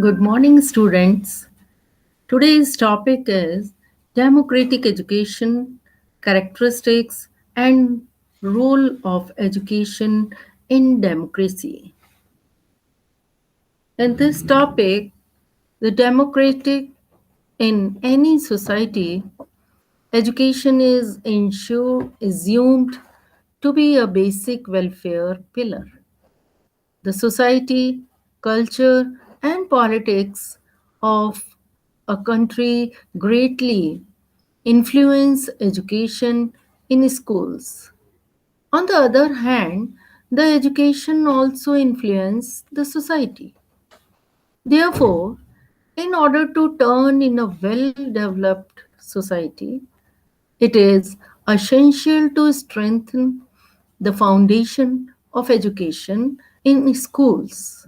Good morning, students. Today's topic is democratic education, characteristics, and role of education in democracy. In this topic, the democratic in any society, education is assumed to be a basic welfare pillar. The society, culture, and politics of a country greatly influence education in schools. On the other hand, the education also influence the society. Therefore, in order to turn in a well-developed society, it is essential to strengthen the foundation of education in schools.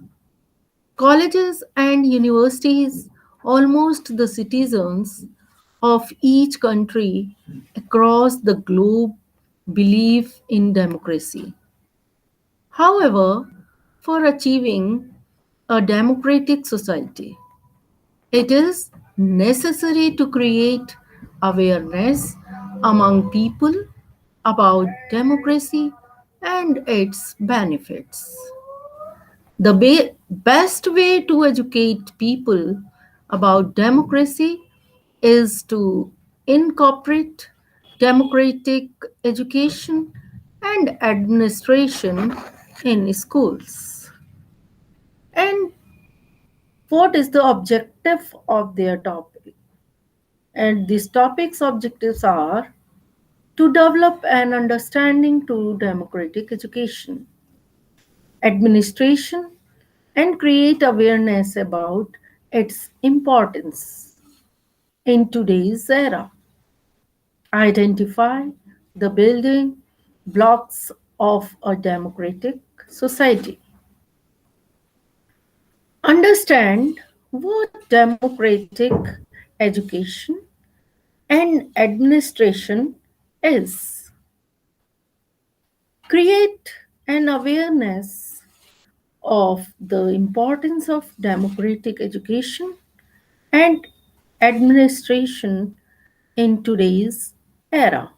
Colleges and universities, almost the citizens of each country across the globe, believe in democracy. However, for achieving a democratic society, it is necessary to create awareness among people about democracy and its benefits. The best way to educate people about democracy is to incorporate democratic education and administration in schools. And what is the objective of their topic? And these topics' objectives are to develop an understanding to democratic education, administration, and create awareness about its importance in today's era. Identify the building blocks of a democratic society. Understand what democratic education and administration is. Create an awareness of the importance of democratic education and administration in today's era.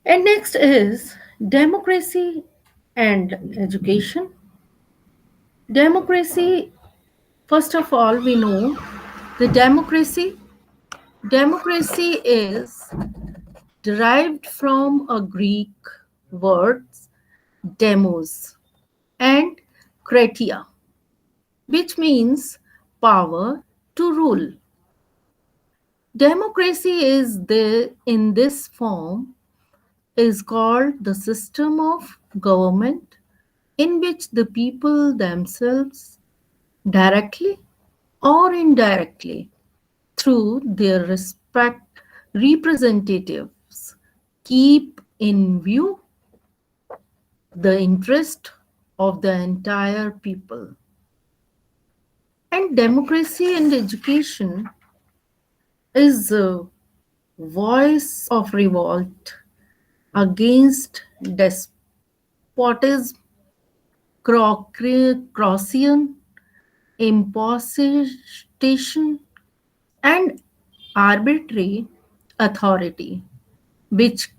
And next is democracy and education. Democracy, first of all, we know the democracy is derived from a Greek words demos and kratia, which means power to rule. Democracy is in this form is called the system of government in which the people themselves directly or indirectly through their respect representatives keep in view the interest of the entire people. And democracy and education is a voice of revolt against despotism, coercion, imposition, and arbitrary authority, which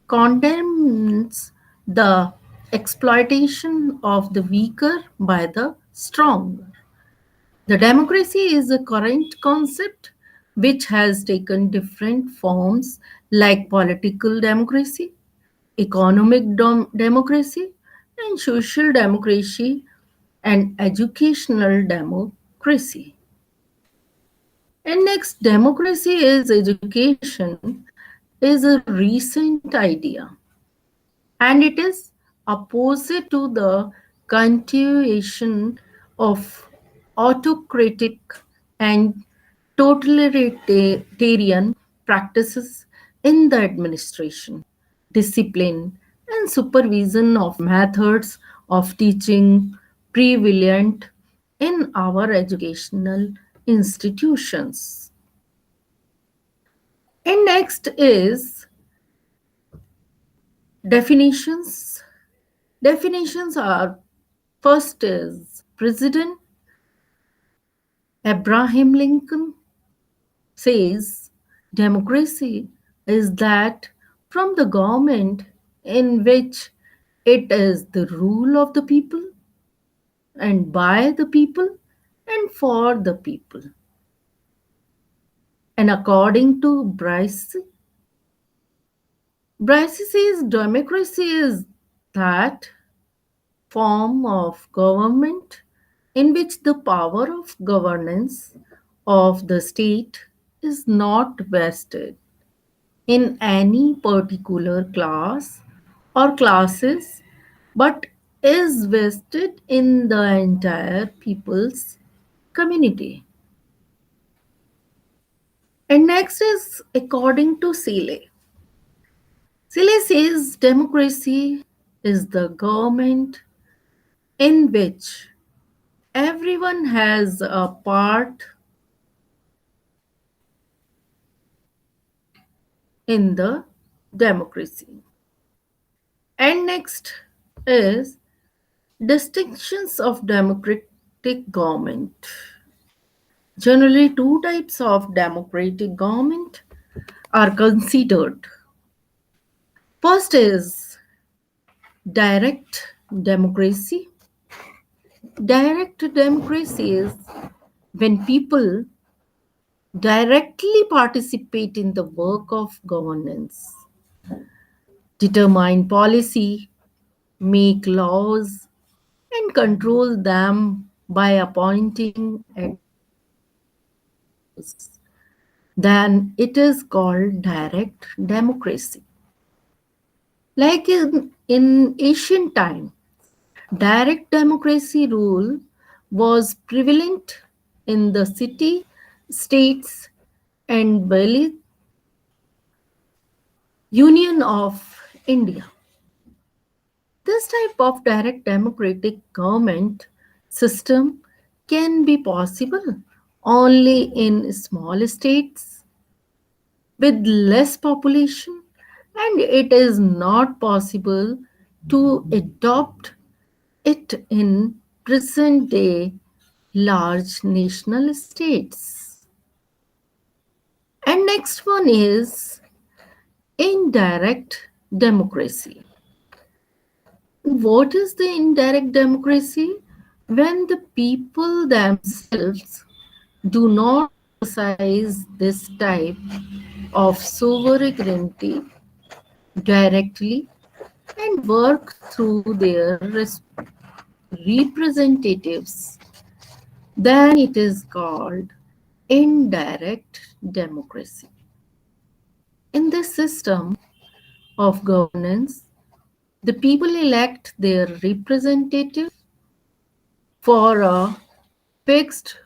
condemns the exploitation of the weaker by the stronger. The democracy is a current concept which has taken different forms like political democracy, economic democracy, and social democracy and educational democracy. And next, democracy is education is a recent idea, and it is opposite to the continuation of autocratic and totalitarian practices in the administration, discipline, and supervision of methods of teaching prevalent in our educational institutions. And next is definitions. Definitions are First is President Abraham Lincoln says democracy is that from the government in which it is the rule of the people and by the people and for the people. And according to Bryce says democracy is that form of government in which the power of governance of the state is not vested in any particular class or classes but is vested in the entire people's community. And next is according to Seeley. Seeley says democracy is the government in which everyone has a part in the democracy. And next is distinctions of democratic government. Generally, two types of democratic government are considered. First is direct democracy. Direct democracy is when people directly participate in the work of governance, determine policy, make laws, and control them by appointing administrators. Then it is called direct democracy. Like in ancient time, direct democracy rule was prevalent in the city, states, and valley union of India. This type of direct democratic government system can be possible only in small states with less population, and it is not possible to adopt it in present day large national states. And next one is indirect democracy. What is the indirect democracy? When the people themselves do not exercise this type of sovereignty directly and work through their representatives, then it is called indirect democracy. In this system of governance, the people elect their representative for a fixed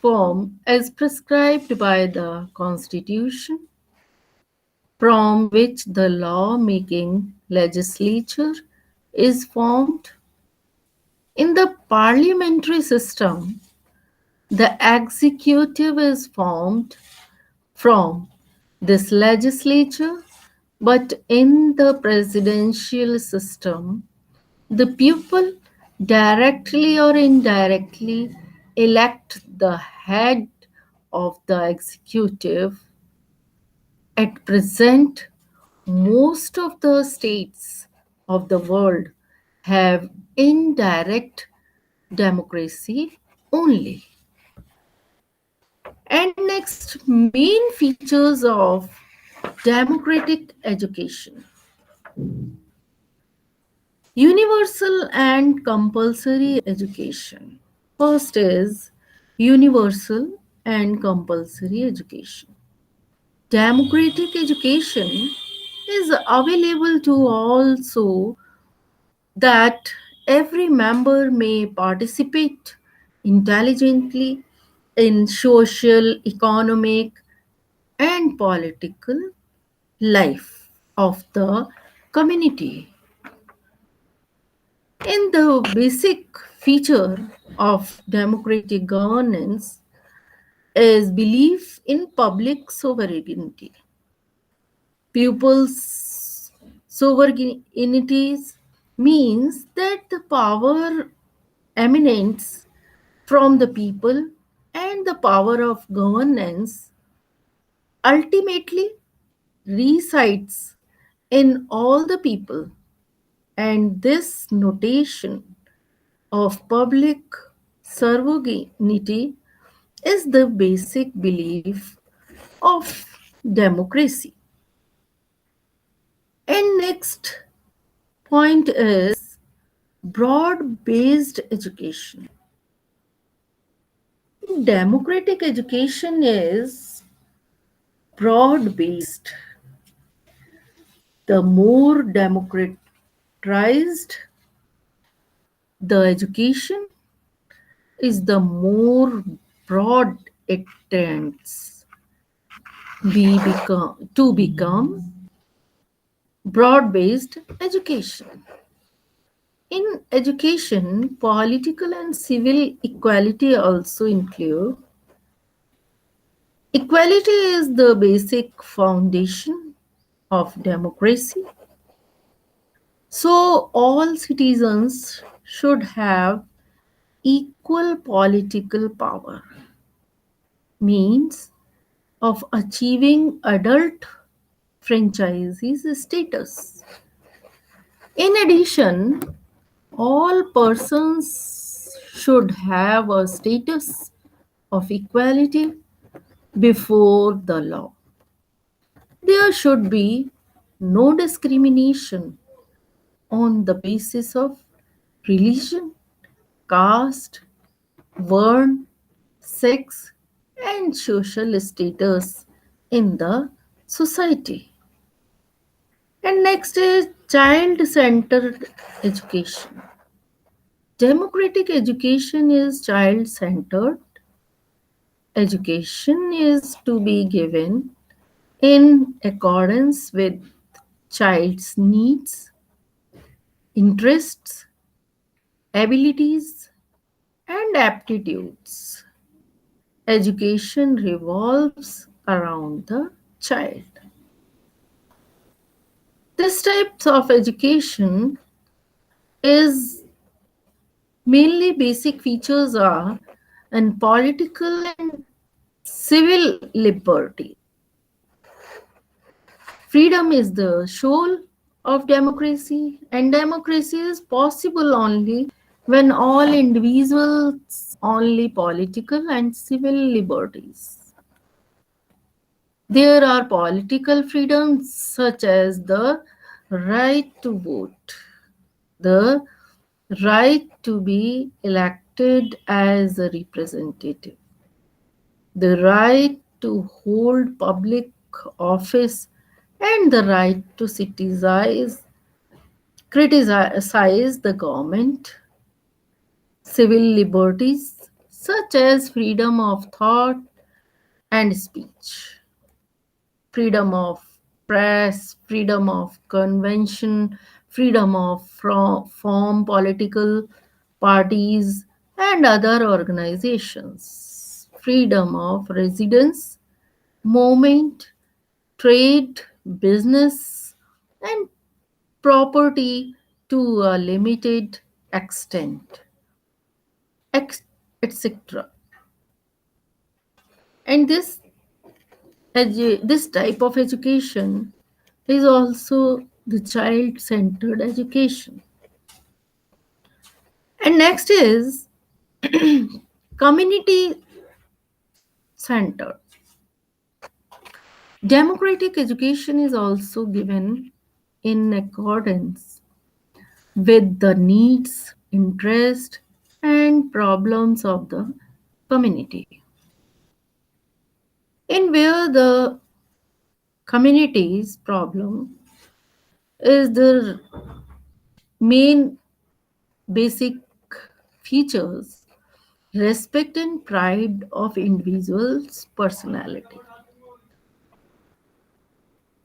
form as prescribed by the Constitution, from which the law making legislature is formed. In the parliamentary system, the executive is formed from this legislature, but in the presidential system, the people directly or indirectly elect the head of the executive. At present, most of the states of the world have indirect democracy only. And next, main features of democratic education. Universal and compulsory education. First is universal and compulsory education. Democratic education is available to all so that every member may participate intelligently in social, economic, and political life of the community. In the basic feature of democratic governance is belief in public sovereignty. Pupils' sovereignties means that the power emanates from the people and the power of governance ultimately resides in all the people. And this notation of public sovereignty is the basic belief of democracy. And next point is broad based education. Democratic education is broad based. The more democratized the education is, the more broad it tends to become broad based education. In education, political and civil equality also include. Equality is the basic foundation of democracy. So, all citizens should have equal political power, means of achieving adult franchises status. In addition, all persons should have a status of equality before the law. There should be no discrimination on the basis of religion, caste, born, sex, and social status in the society. And next is child centered education. Democratic education is child centered. Education is to be given in accordance with child's needs, interests, abilities, and aptitudes. Education revolves around the child. This type of education is mainly basic features are in political and civil liberty. Freedom is the soul of democracy, and democracy is possible only when all individuals only political and civil liberties. There are political freedoms such as the right to vote, the right to be elected as a representative, the right to hold public office, and the right to criticize the government. Civil liberties such as freedom of thought and speech, freedom of press, freedom of convention, freedom of form political parties and other organizations, freedom of residence, movement, trade, business, and property to a limited extent, etc. And this type of education is also the child centered education. And next is community centered. Democratic education is also given in accordance with the needs, interest, and problems of the community. In where the community's problem is the main basic features, respect and pride of individuals' personality.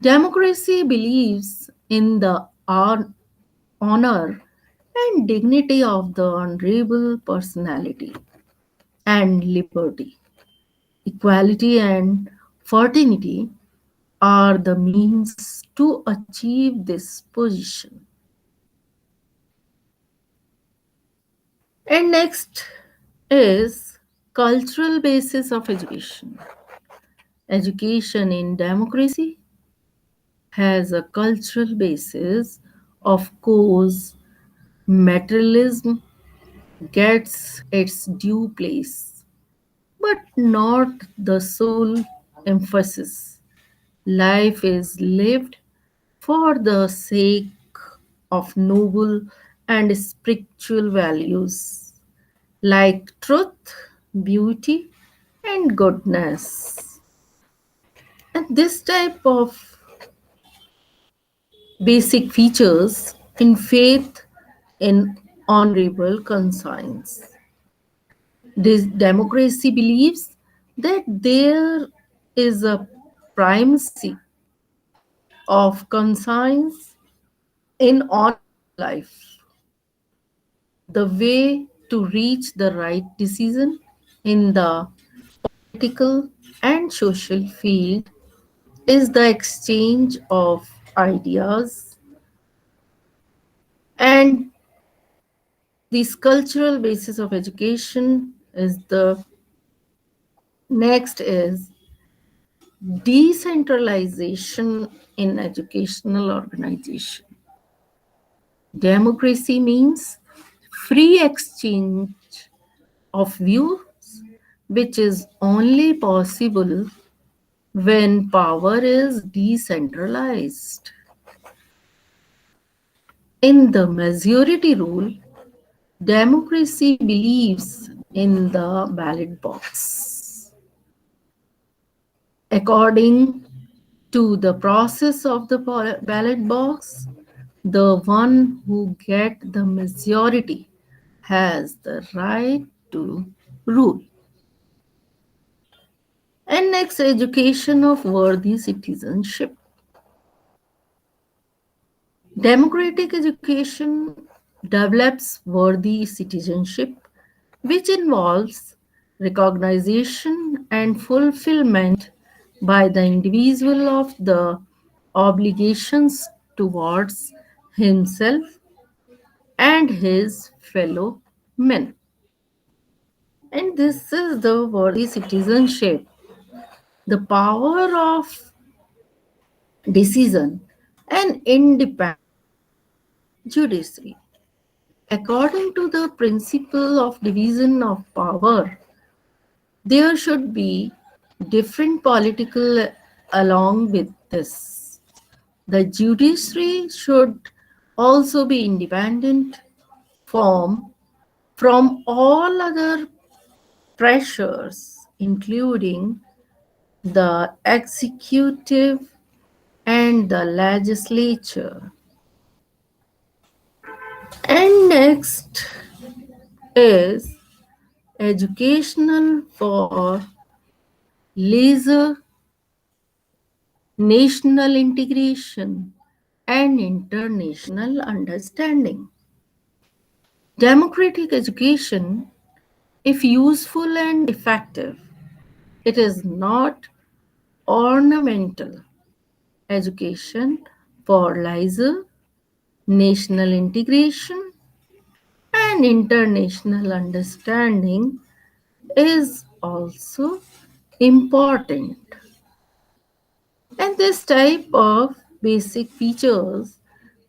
Democracy believes in the honor and dignity of the honorable personality and liberty. Equality and fraternity are the means to achieve this position. And next is cultural basis of education. Education in democracy has a cultural basis. Of course, materialism gets its due place, but not the sole emphasis. Life is lived for the sake of noble and spiritual values like truth, beauty, and goodness. And this type of basic features in faith in honorable conscience. This democracy believes that there is a primacy of conscience in honorable life. The way to reach the right decision in the political and social field is the exchange of ideas, and this cultural basis of education is the next is decentralization in educational organization. Democracy means free exchange of views, which is only possible when power is decentralized. In the majority rule, democracy believes in the ballot box. According to the process of the ballot box, the one who get the majority has the right to rule. And next, education of worthy citizenship. Democratic education develops worthy citizenship, which involves recognition and fulfillment by the individual of the obligations towards himself and his fellow men. And this is the worthy citizenship, the power of decision and independent judiciary. According to the principle of division of power, there should be different political along with this. The judiciary should also be independent from, from all other pressures, including the executive and the legislature. And next is educational for laser national integration and international understanding. Democratic education, if useful and effective, it is not ornamental. Education for laser national integration and international understanding is also important. And this type of basic features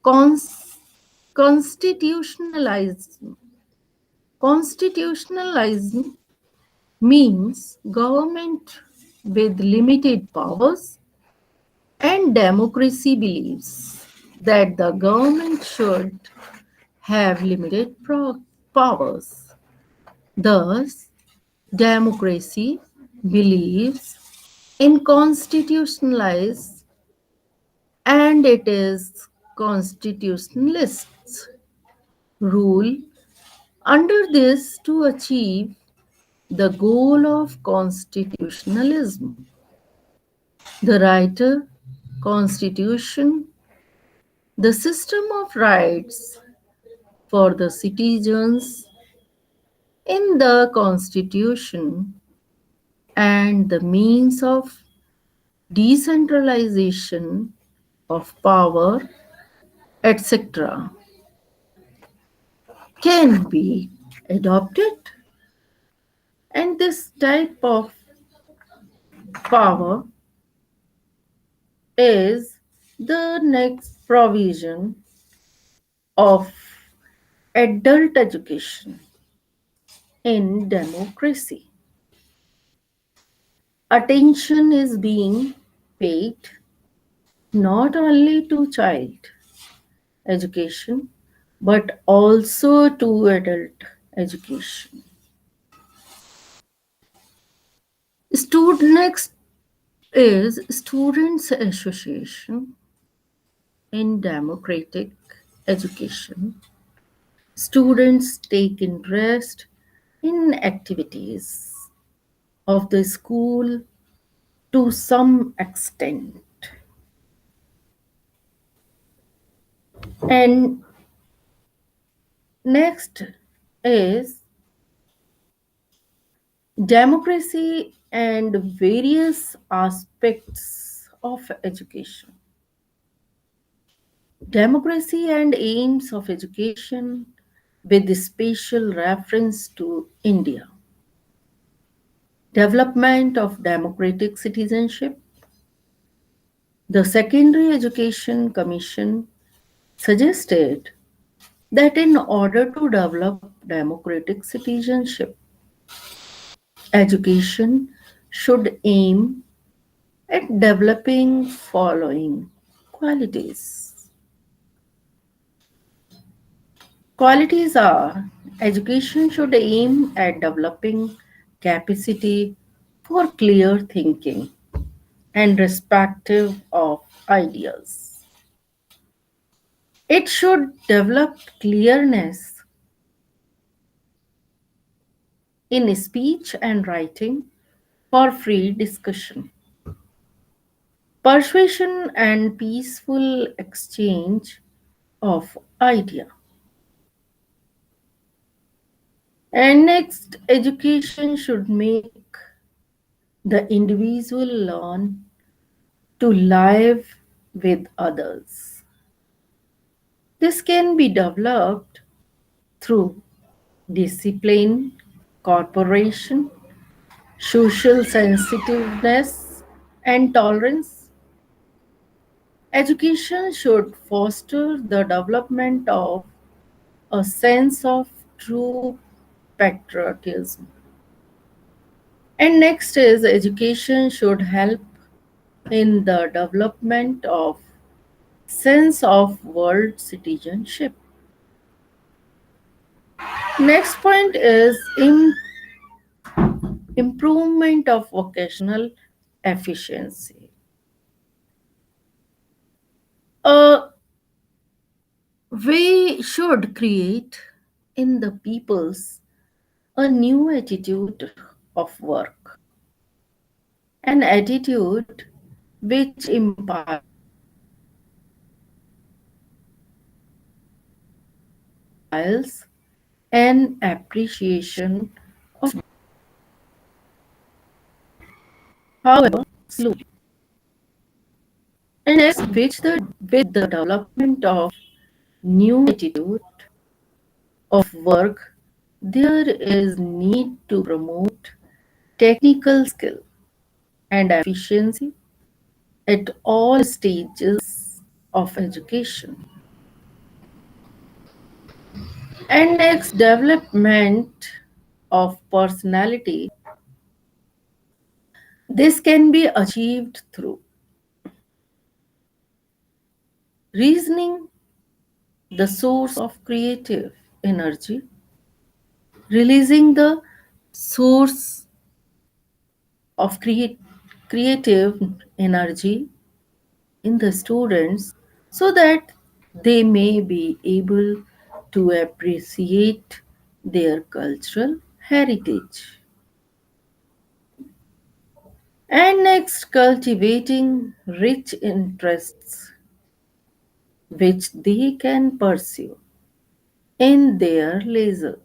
cons- constitutionalism. Constitutionalism means government with limited powers, and democracy believes that the government should have limited powers. Thus, democracy believes in constitutionalized and it is constitutionalists rule under this to achieve the goal of constitutionalism. The writer, constitution, the system of rights for the citizens in the constitution and the means of decentralization of power, etc., can be adopted. And this type of power is the next provision of adult education in democracy. Attention is being paid not only to child education but also to adult education. Next is Students Association in democratic education. Students take interest in activities of the school to some extent. And next is democracy and various aspects of education. Democracy and aims of education with special reference to India. Development of democratic citizenship. The Secondary Education Commission suggested that in order to develop democratic citizenship, education should aim at developing following qualities. Qualities are education should aim at developing capacity for clear thinking and respective of ideas. It should develop clearness in speech and writing for free discussion, persuasion, and peaceful exchange of idea. And next, education should make the individual learn to live with others. This can be developed through discipline, cooperation, social sensitiveness, and tolerance. Education should foster the development of a sense of true patriotism. And next is education should help in the development of sense of world citizenship. Next point is improvement of vocational efficiency. Uh, we should create in the peoples a new attitude of work, an attitude which implies an appreciation of, however, slowly. And as which with the development of new attitude of work, there is need to promote technical skill and efficiency at all stages of education. And next, development of personality. This can be achieved through reasoning, the source of creative energy, releasing the source of creative energy in the students so that they may be able to appreciate their cultural heritage. And next, cultivating rich interests which they can pursue in their leisure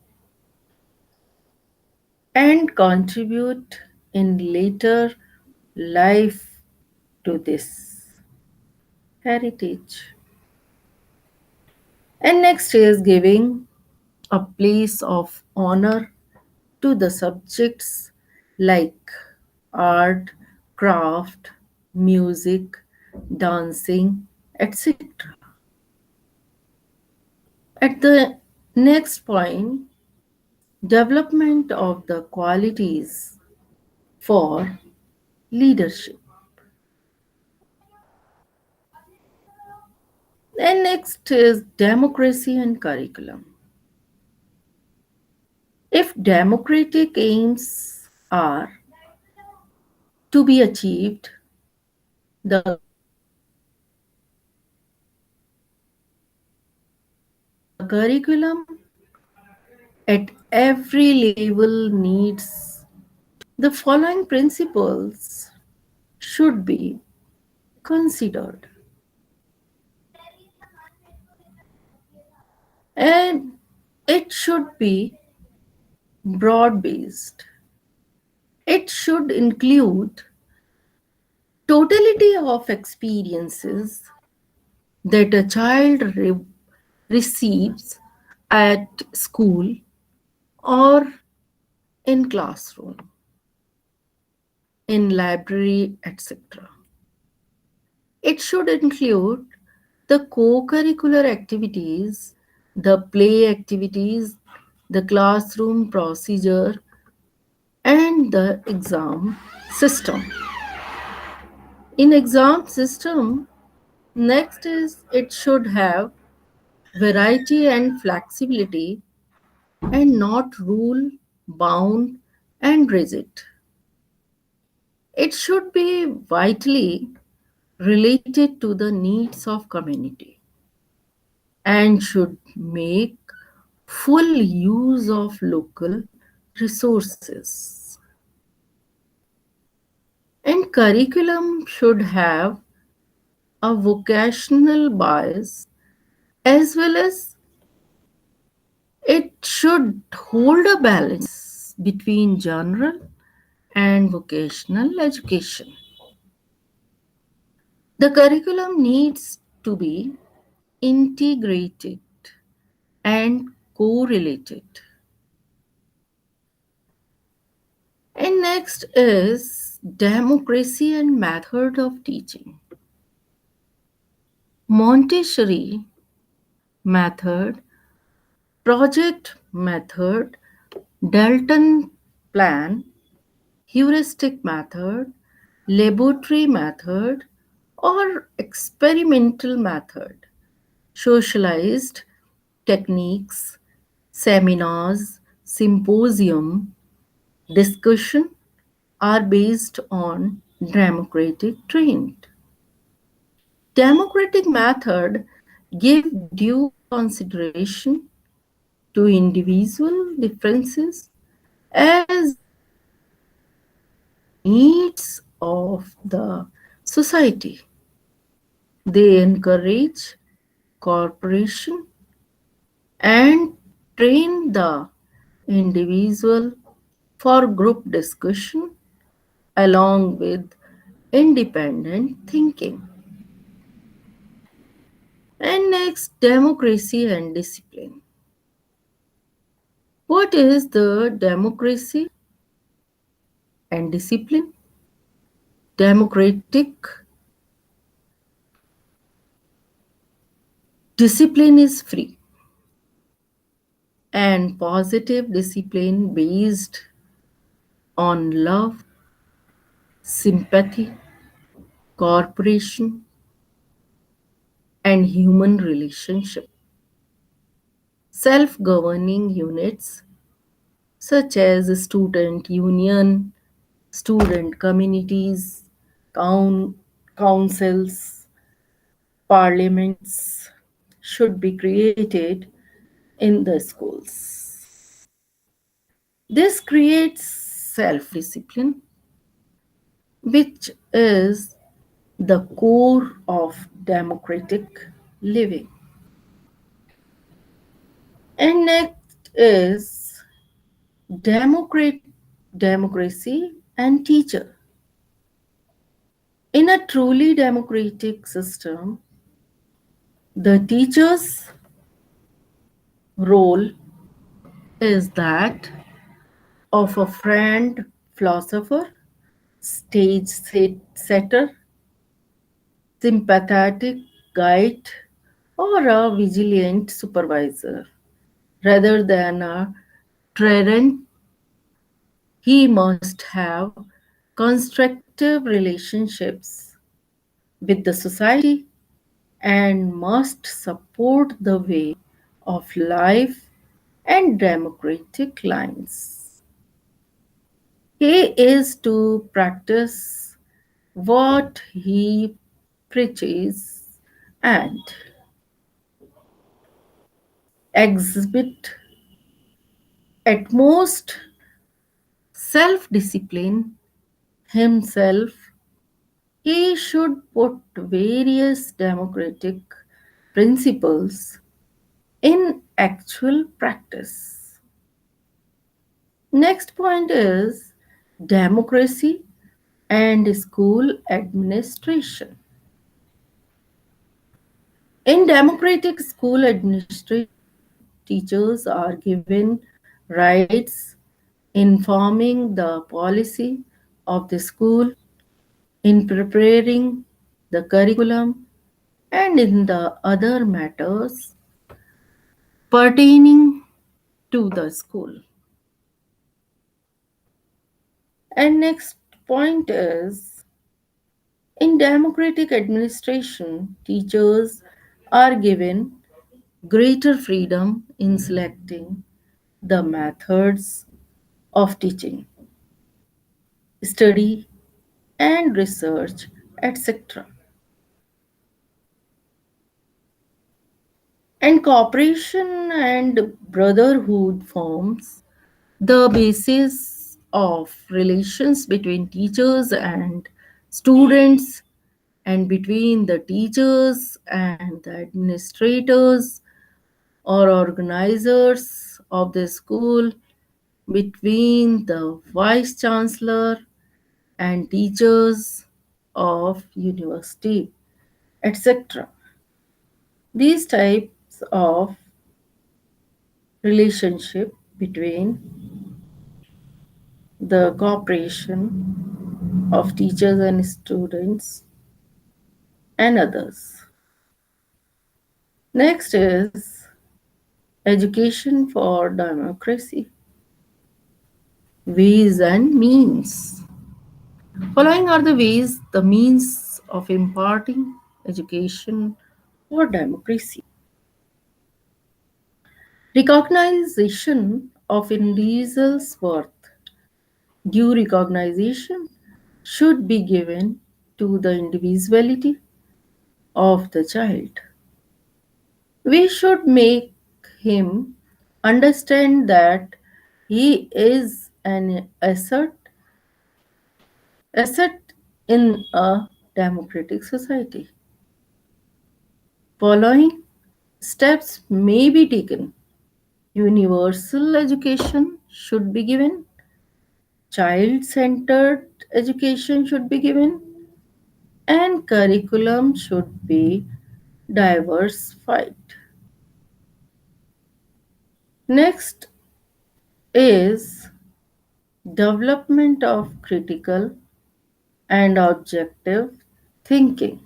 and contribute in later life to this heritage. And next is giving a place of honor to the subjects like art, craft, music, dancing, etc. At the next point, development of the qualities for leadership. And next is democracy and curriculum. If democratic aims are to be achieved, the curriculum at every level needs the following principles should be considered, and it should be broad based. It should include totality of experiences that a child receives at school or in classroom, in library, etc. It should include the co-curricular activities, the play activities, the classroom procedure, and the exam system. In exam system, next is it should have variety and flexibility and not rule bound and rigid. It should be vitally related to the needs of community and should make full use of local resources. And curriculum should have a vocational bias as well as it should hold a balance between general and vocational education. The curriculum needs to be integrated and correlated. And next is democracy and method of teaching. Montessori method, project method, Dalton plan, heuristic method, laboratory method, or experimental method, socialized techniques, seminars, symposium, discussion are based on democratic trend. Democratic method give due consideration to individual differences as needs of the society. They encourage cooperation and train the individual for group discussion along with independent thinking. And next, democracy and discipline. What is the democracy and discipline? Democratic discipline is free and positive discipline based on love, sympathy, cooperation, and human relationship. Self governing units such as student union, student communities, coun- councils, parliaments should be created in the schools. This creates self discipline, which is the core of democratic living. And next is democrat- democracy and teacher. In a truly democratic system, the teacher's role is that of a friend philosopher, stage setter, sympathetic guide, or a vigilant supervisor. Rather than a tyrant, he must have constructive relationships with the society and must support the way of life and democratic lines. He is to practice what he preaches and exhibit at most self discipline himself. He should put various democratic principles in actual practice. Next point is democracy and school administration. In democratic school administration, teachers are given rights in forming the policy of the school, in preparing the curriculum, and in the other matters pertaining to the school. And next point is in democratic administration, teachers are given greater freedom in selecting the methods of teaching, study, and research, etc. And cooperation and brotherhood forms the basis of relations between teachers and students and between the teachers and the administrators or organizers of the school, between the vice chancellor and teachers of university, etc. These types of relationship between the cooperation of teachers and students and others. Next is education for democracy, ways and means. Following are the ways, the means of imparting education for democracy. Recognition of individuals' worth. Due recognition should be given to the individuality of the child. We should make him understand that he is an asset in a democratic society. Following steps may be taken. Universal education should be given. Child centered education should be given. And curriculum should be diversified. Next is development of critical and objective thinking.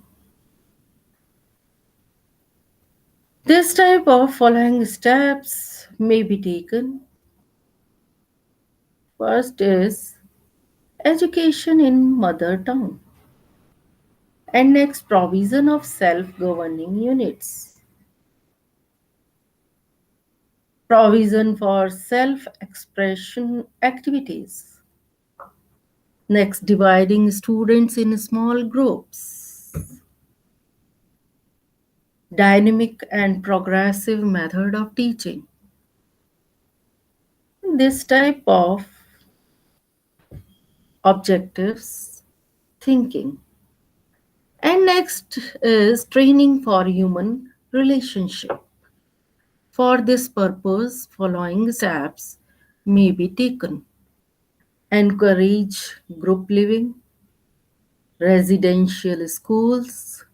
This type of following steps may be taken. First is education in mother tongue, and next provision of self-governing units, provision for self-expression activities, next dividing students in small groups, dynamic and progressive method of teaching. This type of objectives thinking. And next is training for human relationship. For this purpose, following steps may be taken. Encourage group living, residential schools,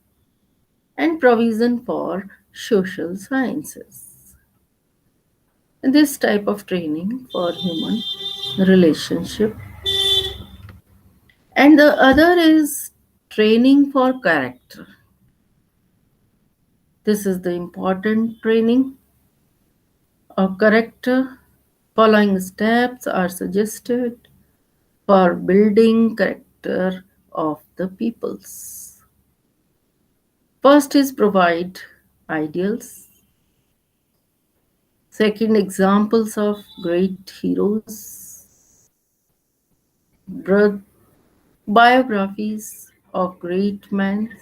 and provision for social sciences. this type of training for human relationship. And the other is training for character. This is the important training of character. Following steps are suggested for building character of the peoples. First is provide ideals. Second, examples of great heroes. Bro- Biographies of great men.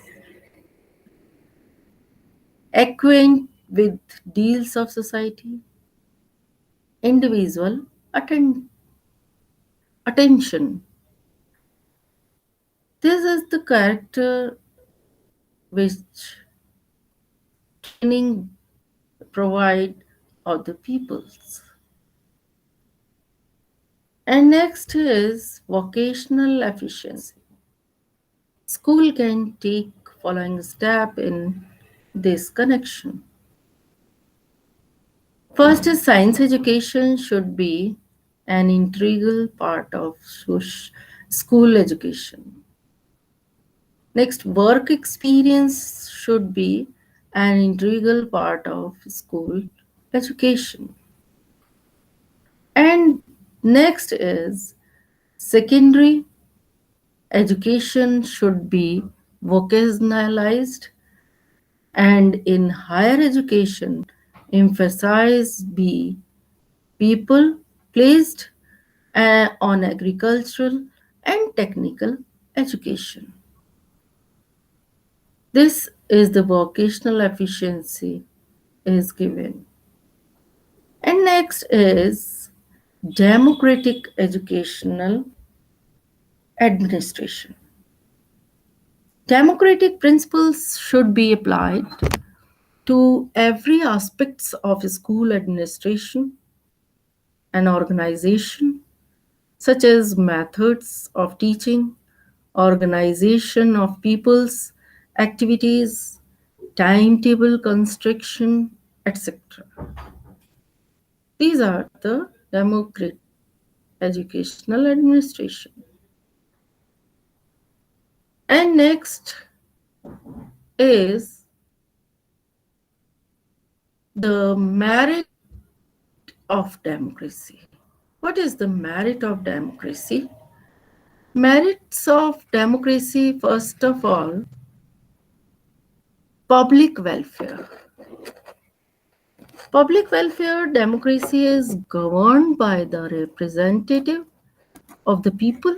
Acquaint with deals of society. Individual attention. This is the character which training provide of the peoples. And next is vocational efficiency. School can take following step in this connection. First is science education should be an integral part of school education. Next, work experience should be an integral part of school education. And next is secondary education should be vocationalized, and in higher education emphasize be people placed on agricultural and technical education. This is the vocational efficiency is given. And next is democratic educational administration. Democratic principles should be applied to every aspects of school administration and organization, such as methods of teaching, organization of people's activities, timetable construction, etc. These are the democratic educational administration. And next is the merit of democracy. What is the merit of democracy? Merits of democracy, first of all, public welfare. Public welfare democracy is governed by the representative of the people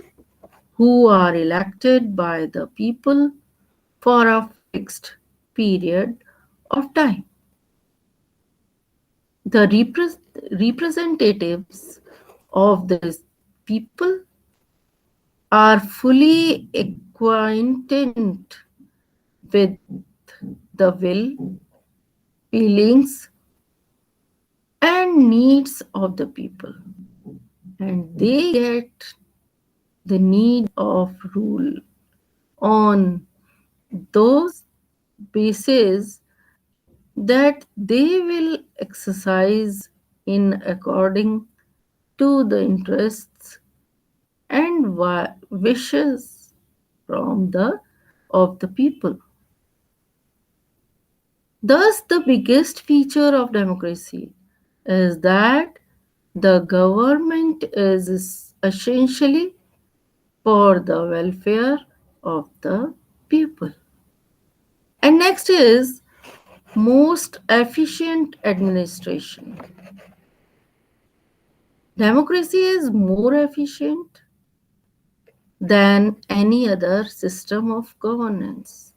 who are elected by the people for a fixed period of time. The representatives of the people are fully acquainted with the will, feelings, and needs of the people, and they get the need of rule on those bases that they will exercise in according to the interests and wishes from the of the people. Thus, the biggest feature of democracy is that the government is essentially for the welfare of the people. And next is most efficient administration. Democracy is more efficient than any other system of governance.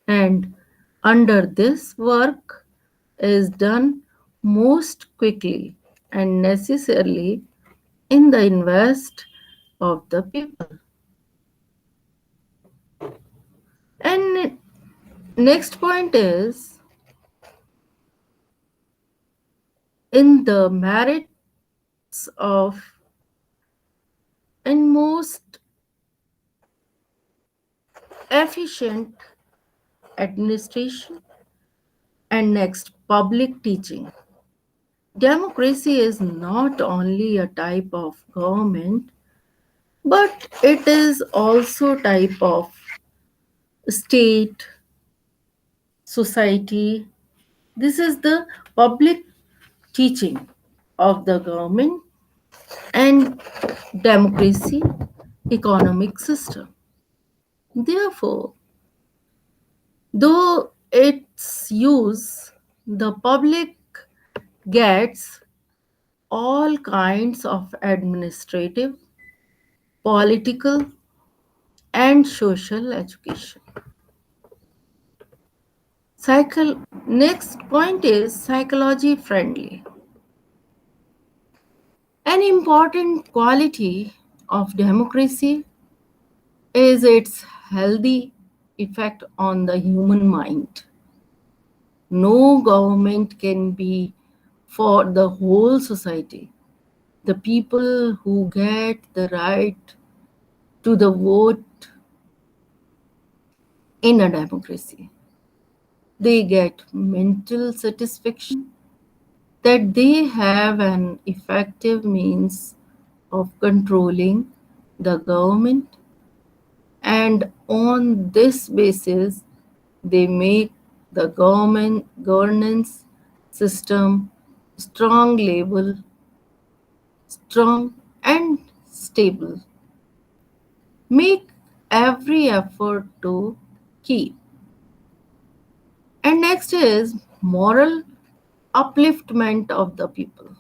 And under this work is done most quickly and necessarily in the interest of the people. And next point is in the merits of and most efficient administration, and next public teaching. democracy is not only a type of government, but it is also type of state, society. This is the public teaching of the government and democracy economic system. Therefore, though its use, the public gets all kinds of administrative, political, and social education. Next point is psychology friendly. An important quality of democracy is its healthy effect on the human mind. No government can be for the whole society. The people who get the right to the vote in a democracy, they get mental satisfaction that they have an effective means of controlling the government, and on this basis they make the government governance system strong label strong and stable, make every effort to keep. And next is moral upliftment of the people.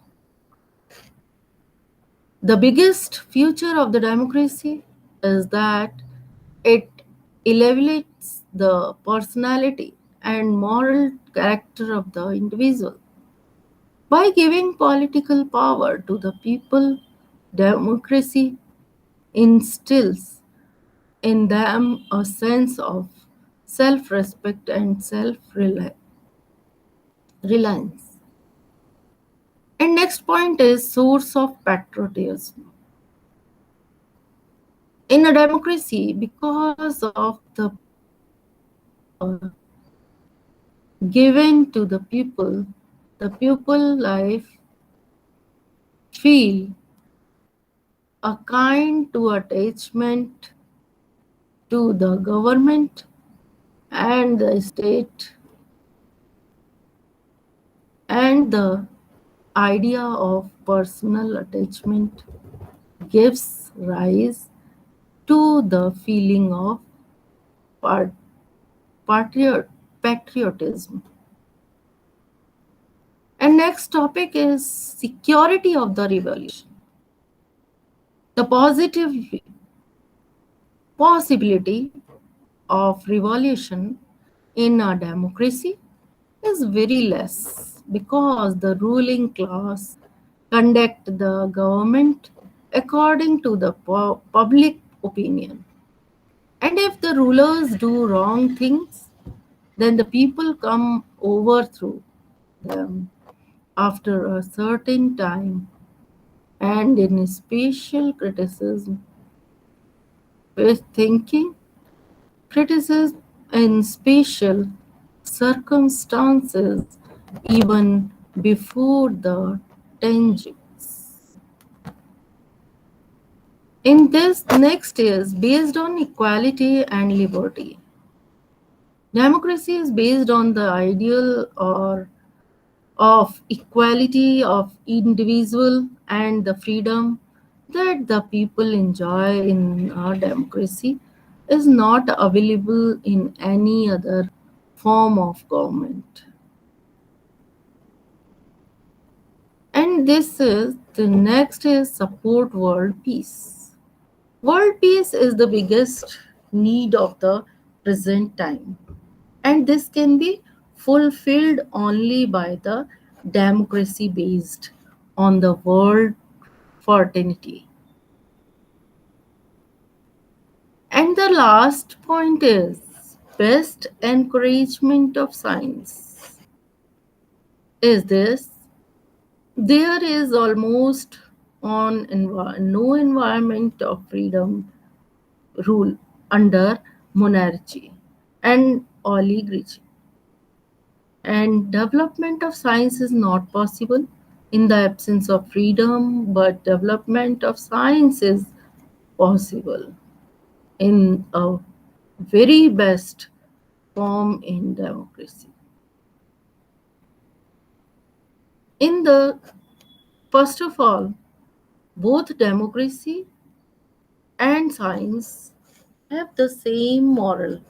The biggest future of the democracy is that it elevates the personality and moral character of the individual. By giving political power to the people, democracy instills in them a sense of self respect and self reliance. And next point is source of patriotism. In a democracy, because of the power given to the people life feel a kind to attachment to the government and the state, and the idea of personal attachment gives rise to the feeling of pat- patriot, patriotism. And next topic is security of the revolution. The positive possibility of revolution in a democracy is very less because the ruling class conduct the government according to the public opinion. And if the rulers do wrong things, then the people come overthrow them after a certain time, and in special criticism with thinking, criticism in special circumstances, even before the tangents. In this next is based on equality and liberty. Democracy is based on the ideal or of equality of individual and the freedom that the people enjoy in our democracy is not available in any other form of government. And this is the next is support world peace. World peace is the biggest need of the present time, and this can be fulfilled only by the democracy based on the world fraternity. And the last point is best encouragement of science is this: there is almost no environment of freedom rule under monarchy and oligarchy, and development of science is not possible In the absence of freedom, but development of science is possible in a very best form in democracy. In the first of all, both democracy and science have the same moral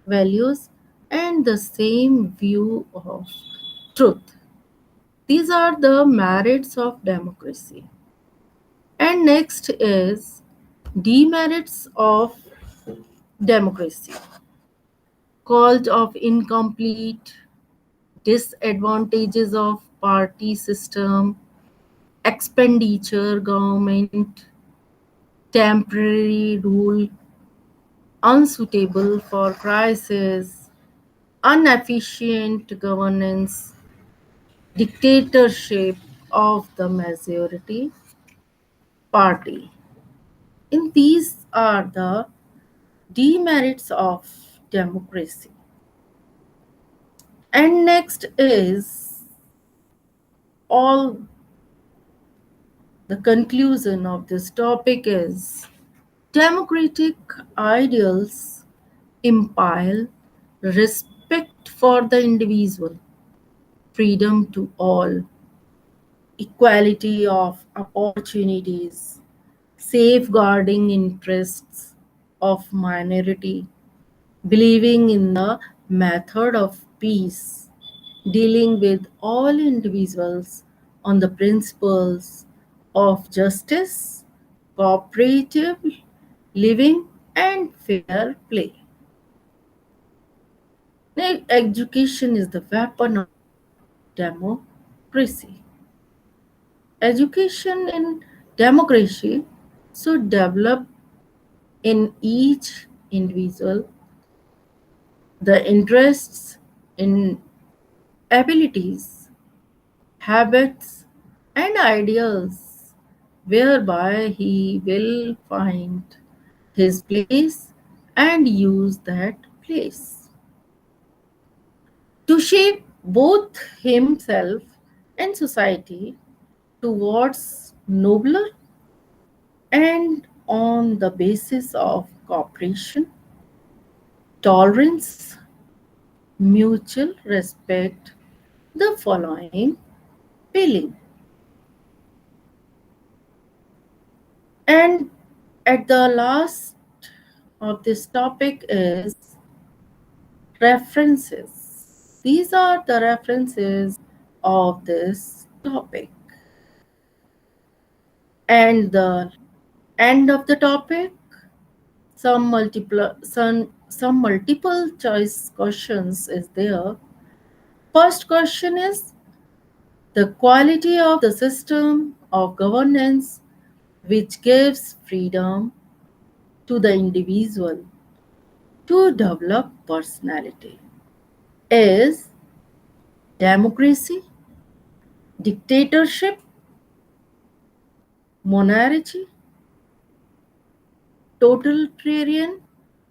values and the same view of truth. These are the merits of democracy. And next is demerits of democracy, called of incomplete, disadvantages of party system, expenditure government, temporary rule, unsuitable for crisis, inefficient governance, dictatorship of the majority party. And these are the demerits of democracy. And next is all the conclusion of this topic is democratic ideals imply respect for the individual, freedom to all, equality of opportunities, safeguarding interests of minority, believing in the method of peace, dealing with all individuals on the principles of justice, cooperative living, and fair play. Now, education is the weapon of democracy. Education in democracy should develop in each individual the interests in abilities, habits, and ideals whereby he will find his place and use that place to shape both himself and society towards nobler and on the basis of cooperation, tolerance, mutual respect, the following feeling. And at the last of this topic is references. These are the references of this topic. And the end of the topic, some multiple choice questions is there. First question is the quality of the system of governance which gives freedom to the individual to develop personality. Is democracy, dictatorship, monarchy, totalitarian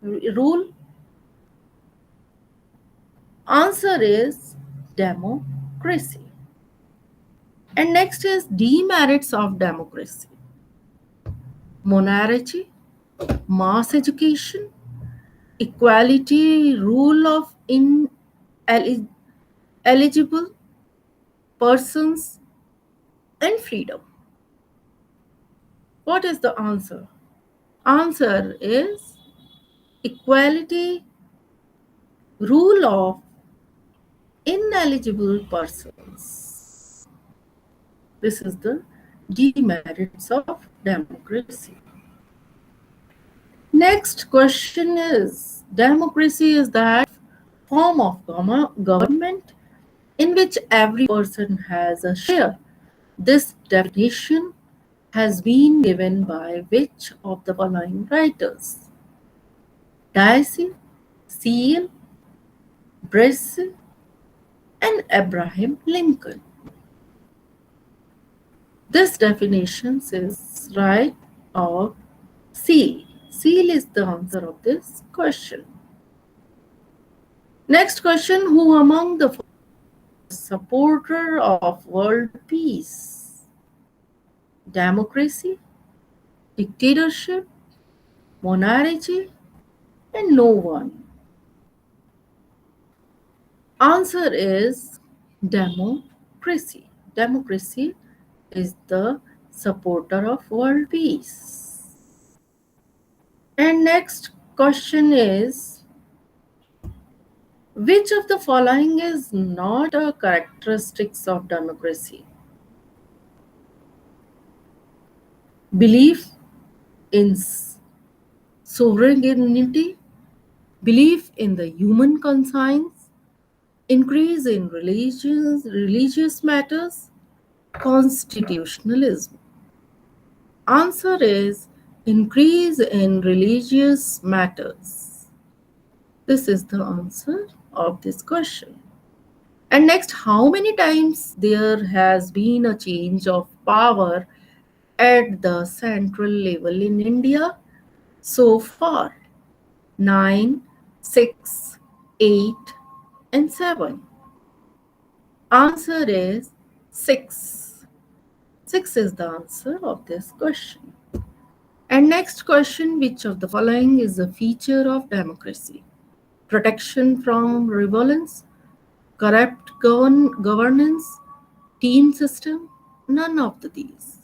rule? Answer is democracy. And next is demerits of democracy: monarchy, mass education, equality, rule of ineligible persons, and freedom. What is the answer? Answer is equality, rule of ineligible persons. This is the demerits of democracy. Next question is democracy is that form of government in which every person has a share. This definition has been given by which of the following writers? Dicey, Seal, Brice, and Abraham Lincoln. This definition is right or Seal. Seal is the answer of this question. Next question, who among the supporter of world peace? democracy, dictatorship, monarchy, and no one? Answer is democracy. Democracy is the supporter of world peace. And next question is, which of the following is not a characteristics of democracy? Belief in sovereignty, belief in the human conscience, increase in religious matters, constitutionalism. Answer is increase in religious matters. This is the answer of this question. And next, how many times there has been a change of power at the central level in India so far? 9, 6, 8, and 7. Answer is 6. 6 is the answer of this question. And next question, which of the following is a feature of democracy? Protection from revolence, corrupt governance, team system, none of these.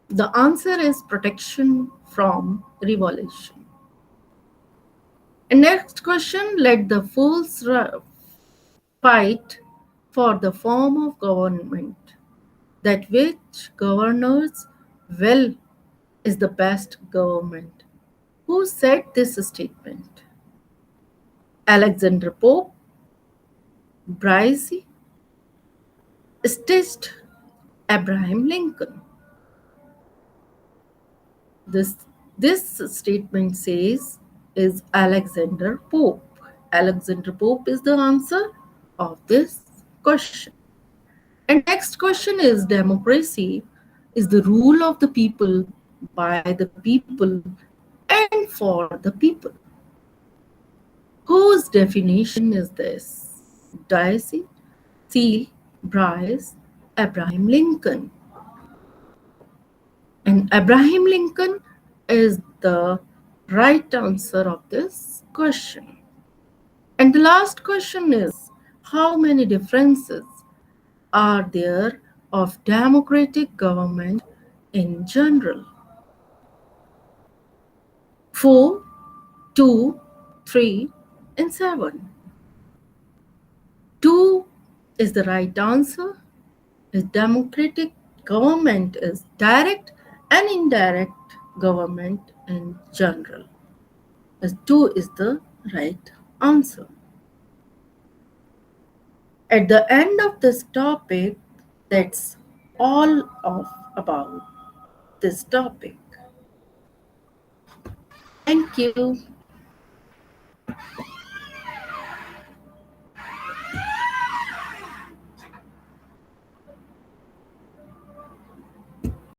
The answer is protection from revolution. And next question, let the fools fight for the form of government that which governors well is the best government. Who said this statement? Alexander Pope, Bryce, stitched Abraham Lincoln. This, this statement says is Alexander Pope. Alexander Pope is the answer of this question. And next question is democracy is the rule of the people by the people and for the people. Whose definition is this? Dicey, Seal, Bryce, Abraham Lincoln. And Abraham Lincoln is the right answer of this question. And the last question is, how many differences are there of democratic government in general? 4, 2, 3, and 7. 2 is the right answer. Is democratic government is direct and indirect government in general. As 2 is the right answer. At the end of this topic, that's all of about this topic. Thank you.